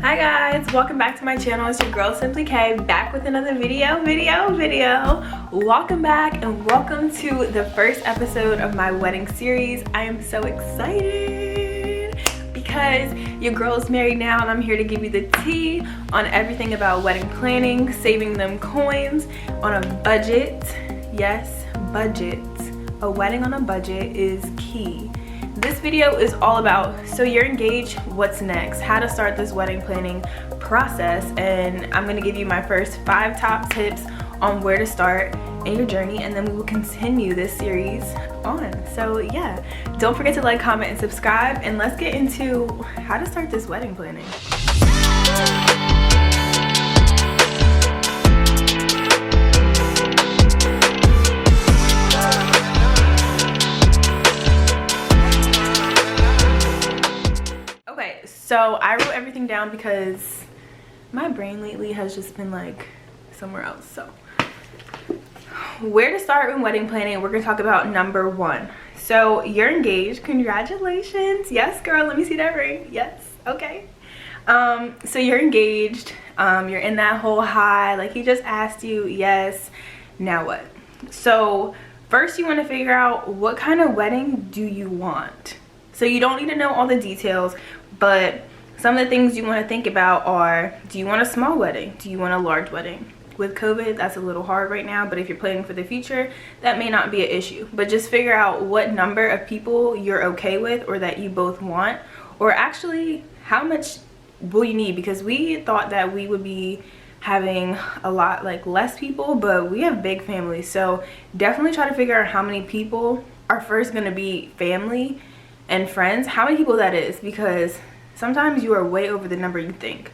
Hi guys, welcome back to my channel. It's your girl Simply K, back with another video. Welcome back and welcome to the first episode of my wedding series. I am so excited because your girl's married now and I'm here to give you the tea on everything about wedding planning, saving them coins on a budget. Yes, budget. A wedding on a budget is key. This video is all about, so you're engaged, what's next, how to start this wedding planning process, and I'm going to give you my first 5 top tips on where to start in your journey, and then we will continue this series on. So yeah, don't forget to like, comment, and subscribe, and let's get into how to start this wedding planning. So I wrote everything down because my brain lately has just been like somewhere else. So where to start in wedding planning, we're gonna talk about number 1. So you're engaged, congratulations. Yes girl, let me see that ring. Yes, okay. So you're engaged, you're in that whole high, like he just asked you, yes, now what? So first you want to figure out what kind of wedding do you want. So you don't need to know all the details, but some of the things you want to think about are, do you want a small wedding? Do you want a large wedding? With COVID, that's a little hard right now, but if you're planning for the future, that may not be an issue. But just figure out what number of people you're okay with or that you both want, or actually how much will you need, because we thought that we would be having a lot like less people, but we have big families. So definitely try to figure out how many people are first going to be family and friends, how many people that is, because sometimes you are way over the number you think.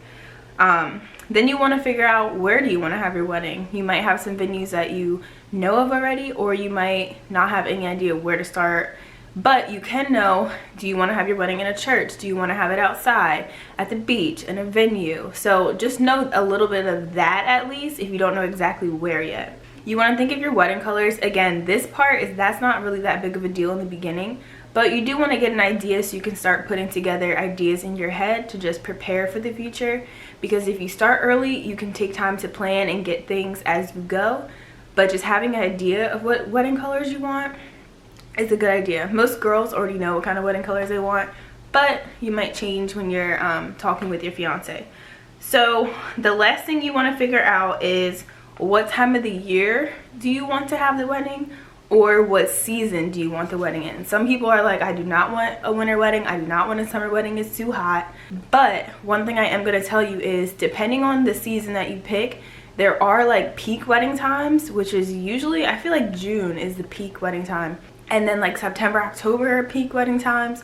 Then you want to figure out, where do you want to have your wedding. You might have some venues that you know of already, or you might not have any idea where to start, but you can know, do you want to have your wedding in a church? Do you want to have it outside, at the beach, in a venue? So just know a little bit of that at least, if you don't know exactly where yet. You want to think of your wedding colors. Again, this part is, that's not really that big of a deal in the beginning, but you do want to get an idea so you can start putting together ideas in your head to just prepare for the future. Because if you start early, you can take time to plan and get things as you go. But just having an idea of what wedding colors you want is a good idea. Most girls already know what kind of wedding colors they want, but you might change when you're talking with your fiance. So the last thing you want to figure out is, what time of the year do you want to have the wedding? Or what season do you want the wedding in? Some people are like, I do not want a winter wedding, I do not want a summer wedding, it's too hot. But one thing I am going to tell you is, depending on the season that you pick, there are like peak wedding times, which is usually, I feel like June is the peak wedding time, and then like September, October are peak wedding times.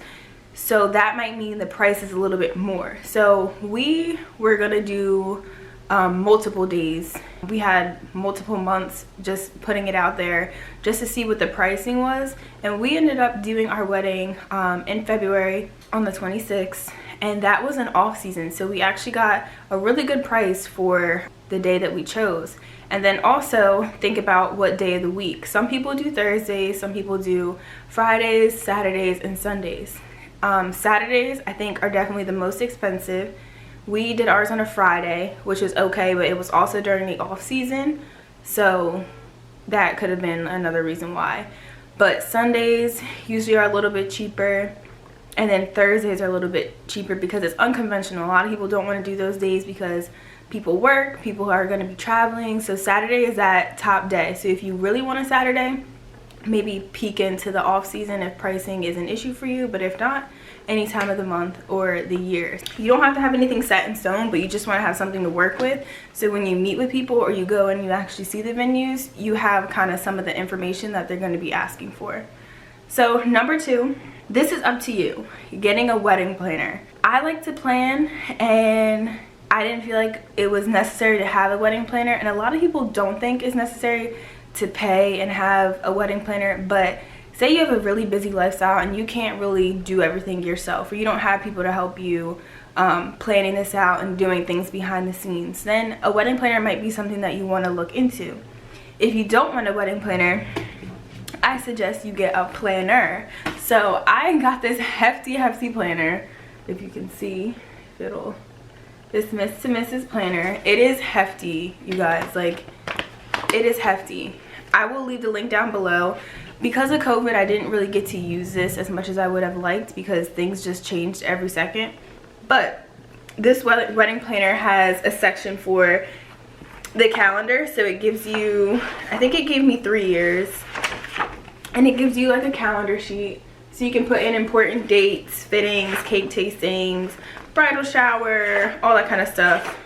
So that might mean the price is a little bit more. So we were gonna do multiple days. We had multiple months just putting it out there just to see what the pricing was, and we ended up doing our wedding in February on the 26th, and that was an off season, so we actually got a really good price for the day that we chose. And then also think about what day of the week. Some people do Thursdays, some people do Fridays, Saturdays, and Sundays. Saturdays I think are definitely the most expensive. We did ours on a Friday, which is okay, but it was also during the off season, so that could have been another reason why. But Sundays usually are a little bit cheaper, and then Thursdays are a little bit cheaper because it's unconventional. A lot of people don't want to do those days because people work, people are going to be traveling, so Saturday is that top day. So if you really want a Saturday, maybe peek into the off season if pricing is an issue for you, but if not, any time of the month or the year. You don't have to have anything set in stone, but you just want to have something to work with, so when you meet with people or you go and you actually see the venues, you have kind of some of the information that they're going to be asking for. So number 2, this is up to you, getting a wedding planner. I like to plan, and I didn't feel like it was necessary to have a wedding planner, and a lot of people don't think it's necessary to pay and have a wedding planner. But say you have a really busy lifestyle and you can't really do everything yourself, or you don't have people to help you planning this out and doing things behind the scenes, then a wedding planner might be something that you want to look into. If you don't want a wedding planner, I suggest you get a planner. So I got this hefty planner, if you can see, if this Miss to Mrs. planner. It is hefty, you guys. Like, it is hefty. I will leave the link down below. Because of COVID, I didn't really get to use this as much as I would have liked because things just changed every second. But this wedding planner has a section for the calendar. So it gives you, I think it gave me 3 years. And it gives you like a calendar sheet. So you can put in important dates, fittings, cake tastings, bridal shower, all that kind of stuff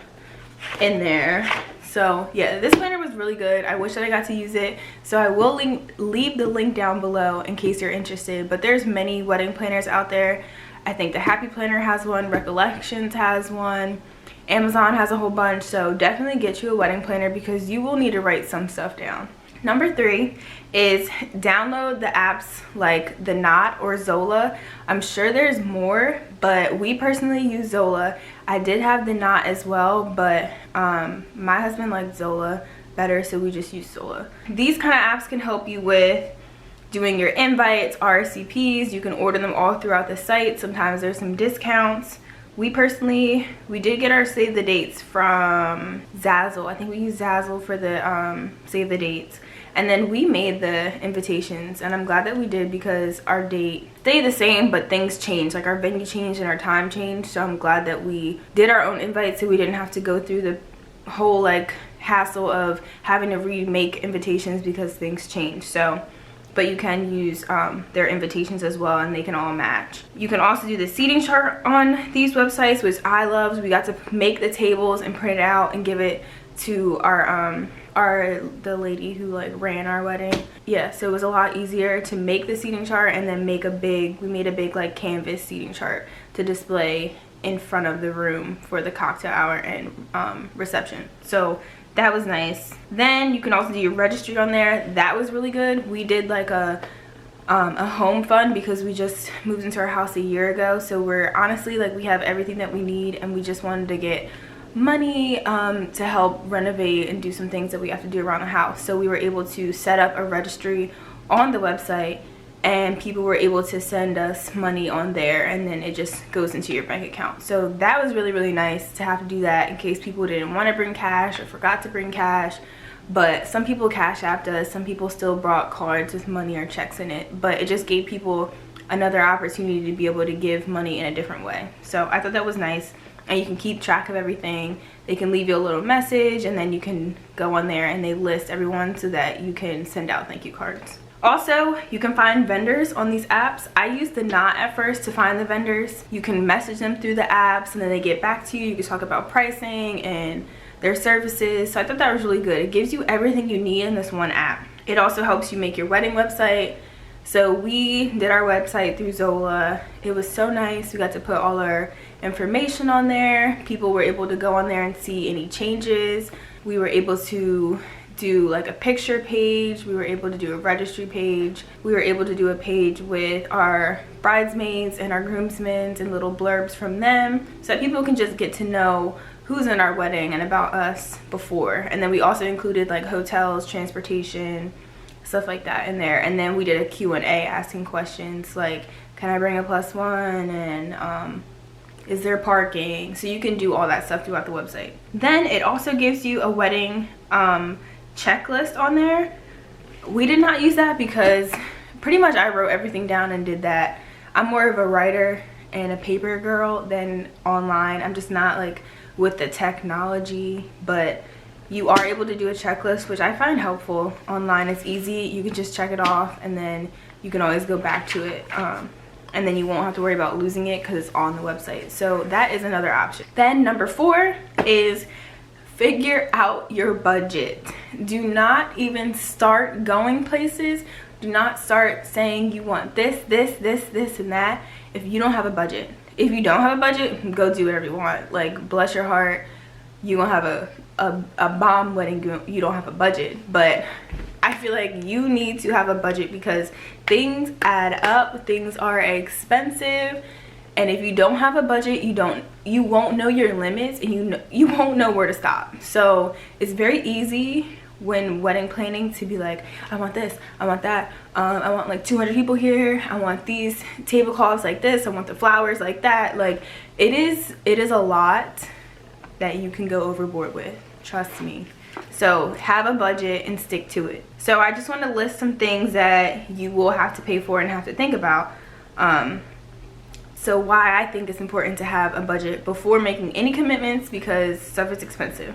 in there. So yeah, this planner was really good. I wish that I got to use it. So I will leave the link down below in case you're interested. But there's many wedding planners out there. I think the Happy Planner has one, Recollections has one, Amazon has a whole bunch. So definitely get you a wedding planner because you will need to write some stuff down. Number 3 is download the apps like The Knot or Zola. I'm sure there's more, but we personally use Zola. I did have The Knot as well, but my husband liked Zola better, so we just use Zola. These kind of apps can help you with doing your invites, RSVPs. You can order them all throughout the site. Sometimes there's some discounts. We did get our save the dates from Zazzle. I think we used Zazzle for the save the dates. And then we made the invitations, and I'm glad that we did because our date stayed the same, but things changed. Like our venue changed and our time changed. So I'm glad that we did our own invites so we didn't have to go through the whole like hassle of having to remake invitations because things changed. So, but you can use their invitations as well, and they can all match. You can also do the seating chart on these websites, which I loved. We got to make the tables and print it out and give it to the lady who like ran our wedding. Yeah, so it was a lot easier to make the seating chart and then we made a big like canvas seating chart to display in front of the room for the cocktail hour and reception. So that was nice. Then you can also do your registry on there. That was really good. We did like a home fund because we just moved into our house a year ago. So we're honestly like we have everything that we need, and we just wanted to get money to help renovate and do some things that we have to do around the house. So we were able to set up a registry on the website, and people were able to send us money on there, and then it just goes into your bank account. So that was really, really nice to have to do that in case people didn't want to bring cash or forgot to bring cash. But some people cash apped us, some people still brought cards with money or checks in it, but it just gave people another opportunity to be able to give money in a different way. So I thought that was nice. And you can keep track of everything. They can leave you a little message, and then you can go on there and they list everyone so that you can send out thank you cards. Also, you can find vendors on these apps. I used The Knot at first to find the vendors. You can message them through the apps and then they get back to you. You can talk about pricing and their services. So I thought that was really good. It gives you everything you need in this one app. It also helps you make your wedding website. So we did our website through Zola. It was so nice. We got to put all our information on there. People were able to go on there and see any changes. We were able to do like a picture page. We were able to do a registry page. We were able to do a page with our bridesmaids and our groomsmen and little blurbs from them, so that people can just get to know who's in our wedding and about us before. And then we also included like hotels, transportation, stuff like that in there. And then we did a Q&A asking questions like, can I bring a +1, and is there parking? So you can do all that stuff throughout the website. Then it also gives you a wedding checklist on there. We did not use that because pretty much I wrote everything down and did that. I'm more of a writer and a paper girl than online. I'm just not like with the technology, but you are able to do a checklist, which I find helpful. Online it's easy. You can just check it off and then you can always go back to it, and then you won't have to worry about losing it because it's on the website. So that is another option. Then number 4 is figure out your budget. Do not even start going places. Do not start saying you want this, and that if you don't have a budget. If you don't have a budget, go do whatever you want. Like, bless your heart, you gonna have a bomb wedding, you don't have a budget. But I feel like you need to have a budget because things add up, things are expensive, and if you don't have a budget, you won't know your limits, and you won't know where to stop. So it's very easy when wedding planning to be like, I want this, I want that, I want like 200 people here, I want these tablecloths like this, I want the flowers like that. Like it is a lot, that you can go overboard with. Trust me. So have a budget and stick to it. So I just want to list some things that you will have to pay for and have to think about. So why I think it's important to have a budget before making any commitments, because stuff is expensive.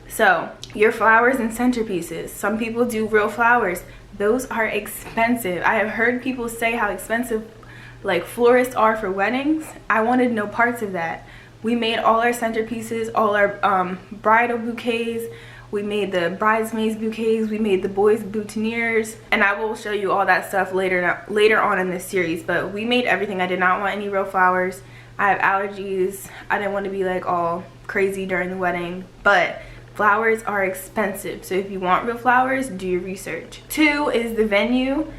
So your flowers and centerpieces. Some people do real flowers. Those are expensive. I have heard people say how expensive like florists are for weddings. I wanted no parts of that. We made all our centerpieces, all our bridal bouquets. We made the bridesmaids bouquets, we made the boys boutonnieres, and I will show you all that stuff later on in this series. But we made everything. I did not want any real flowers. I have allergies. I didn't want to be like all crazy during the wedding, but flowers are expensive. So if you want real flowers, do your research. 2 is the venue.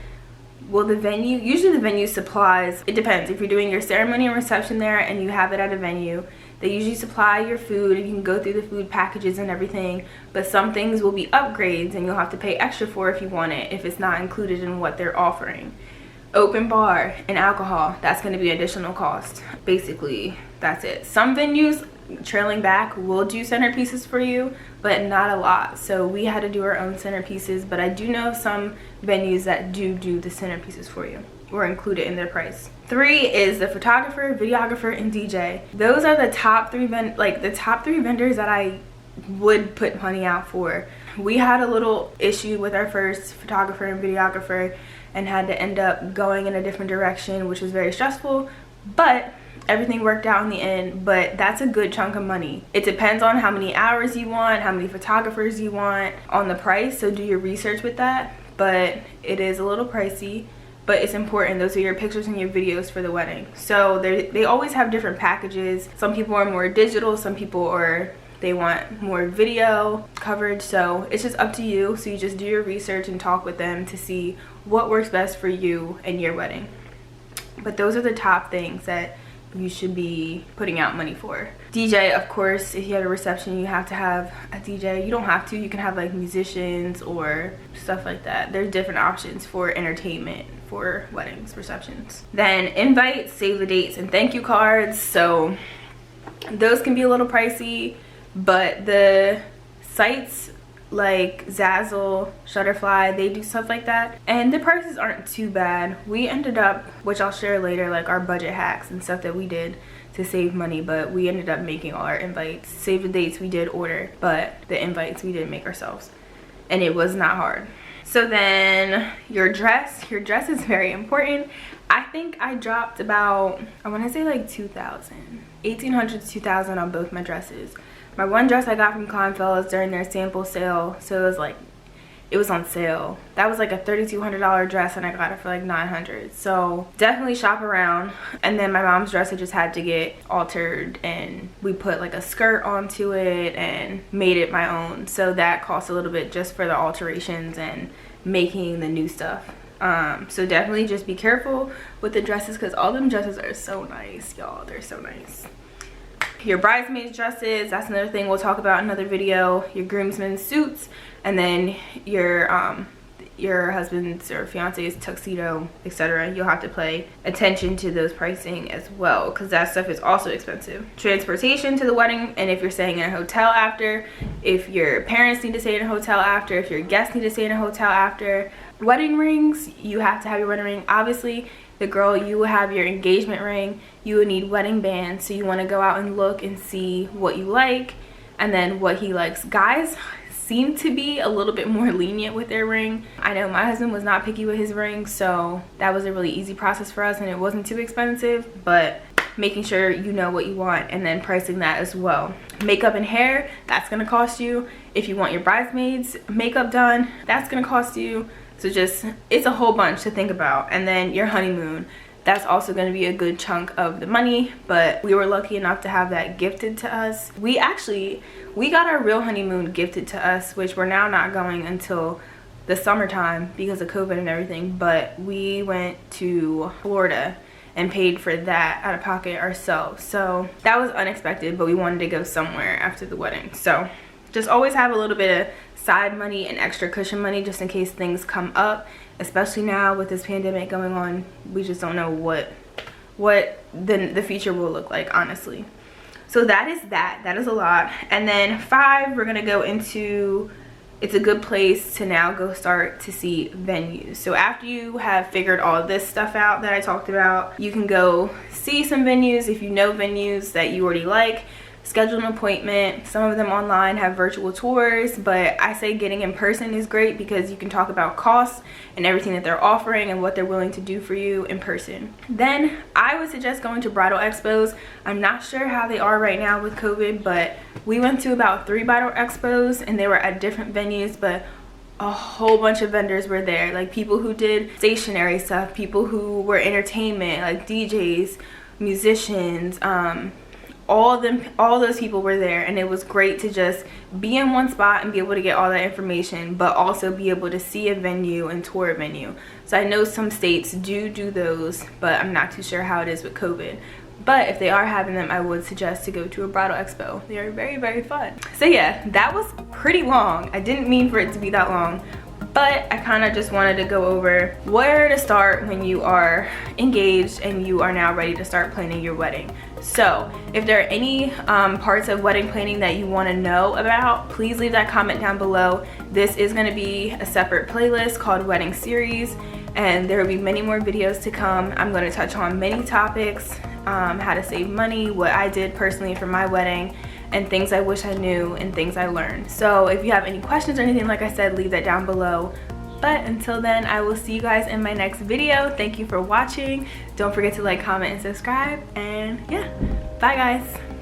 Well, the venue, usually the venue supplies, it depends. If you're doing your ceremony and reception there and you have it at a venue, they usually supply your food and you can go through the food packages and everything. But some things will be upgrades and you'll have to pay extra for if you want it, if it's not included in what they're offering. Open bar and alcohol, that's going to be additional cost. Basically, that's it. Some venues, trailing back, will do centerpieces for you, but not a lot. So we had to do our own centerpieces, but I do know of some venues that do the centerpieces for you or include it in their price. 3 is the photographer, videographer, and DJ. Those are the top 3 vendors that I would put money out for. We had a little issue with our first photographer and videographer and had to end up going in a different direction, which was very stressful, but everything worked out in the end. But that's a good chunk of money. It depends on how many hours you want, how many photographers you want, on the price, so do your research with that. But it is a little pricey, but it's important. Those are your pictures and your videos for the wedding. So they always have different packages. Some people are more digital, some people they want more video coverage. So it's just up to you. So you just do your research and talk with them to see what works best for you and your wedding. But those are the top things that you should be putting out money for. DJ, of course, if you have a reception, you have to have a DJ. You don't have to. You can have like musicians or stuff like that. There's different options for entertainment for weddings, receptions. Then invites, save the dates, and thank you cards. So those can be a little pricey, but the sites like Zazzle, Shutterfly, they do stuff like that, and the prices aren't too bad. We ended up, which I'll share later, like our budget hacks and stuff that we did to save money, but we ended up making all our invites. Save the dates we did order, but the invites we did make ourselves, and it was not hard. So then your dress is very important. I think I dropped about, I want to say like $1,800 to $2,000 on both my dresses. My one dress I got from Kleinfellas during their sample sale, so it was on sale. That was like a $3,200 dress and I got it for like $900. So definitely shop around. And then my mom's dress, I just had to get altered, and we put like a skirt onto it and made it my own. So that cost a little bit just for the alterations and making the new stuff. So definitely just be careful with the dresses, because all them dresses are so nice, y'all. They're so nice. Your bridesmaids dresses, that's another thing we'll talk about in another video. Your groomsmen's suits, and then your husband's or fiance's tuxedo, etc. You'll have to pay attention to those pricing as well, because that stuff is also expensive. Transportation to the wedding, and if you're staying in a hotel after, if your parents need to stay in a hotel after, if your guests need to stay in a hotel after. Wedding rings, you have to have your wedding ring. Obviously, the girl, you will have your engagement ring. You will need wedding bands, so you want to go out and look and see what you like and then what he likes. Guys seem to be a little bit more lenient with their ring. I know my husband was not picky with his ring, so that was a really easy process for us, and it wasn't too expensive, but making sure you know what you want and then pricing that as well. Makeup and hair, that's gonna cost you. If you want your bridesmaids makeup done, that's gonna cost you. So just, it's a whole bunch to think about. And then your honeymoon, that's also going to be a good chunk of the money, but we were lucky enough to have that gifted to us. We got our real honeymoon gifted to us, which we're now not going until the summertime because of COVID and everything, but we went to Florida and paid for that out of pocket ourselves. So that was unexpected, but we wanted to go somewhere after the wedding. So just always have a little bit of side money and extra cushion money just in case things come up, especially now with this pandemic going on. We just don't know what the future will look like, honestly. So that is a lot. And then 5, we're gonna go into, it's a good place to now go start to see venues. So after you have figured all of this stuff out that I talked about, you can go see some venues. If you know venues that you already like, schedule an appointment. Some of them online have virtual tours, but I say getting in person is great because you can talk about costs and everything that they're offering and what they're willing to do for you in person. Then I would suggest going to bridal expos. I'm not sure how they are right now with COVID, but we went to about 3 bridal expos and they were at different venues, but a whole bunch of vendors were there, like people who did stationery stuff, people who were entertainment, like DJs, musicians, all those people were there, and it was great to just be in one spot and be able to get all that information, but also be able to see a venue and tour a venue. So I know some states do those, but I'm not too sure how it is with COVID. But if they are having them, I would suggest to go to a bridal expo. They are very, very fun. So yeah, that was pretty long. I didn't mean for it to be that long, but I kind of just wanted to go over where to start when you are engaged and you are now ready to start planning your wedding. So if there are any parts of wedding planning that you want to know about, please leave that comment down below. This is going to be a separate playlist called Wedding Series, and there will be many more videos to come. I'm going to touch on many topics, how to save money, what I did personally for my wedding, and things I wish I knew and things I learned. So if you have any questions or anything, like I said, leave that down below. But until then, I will see you guys in my next video. Thank you for watching. Don't forget to like, comment, and subscribe. And yeah, bye guys.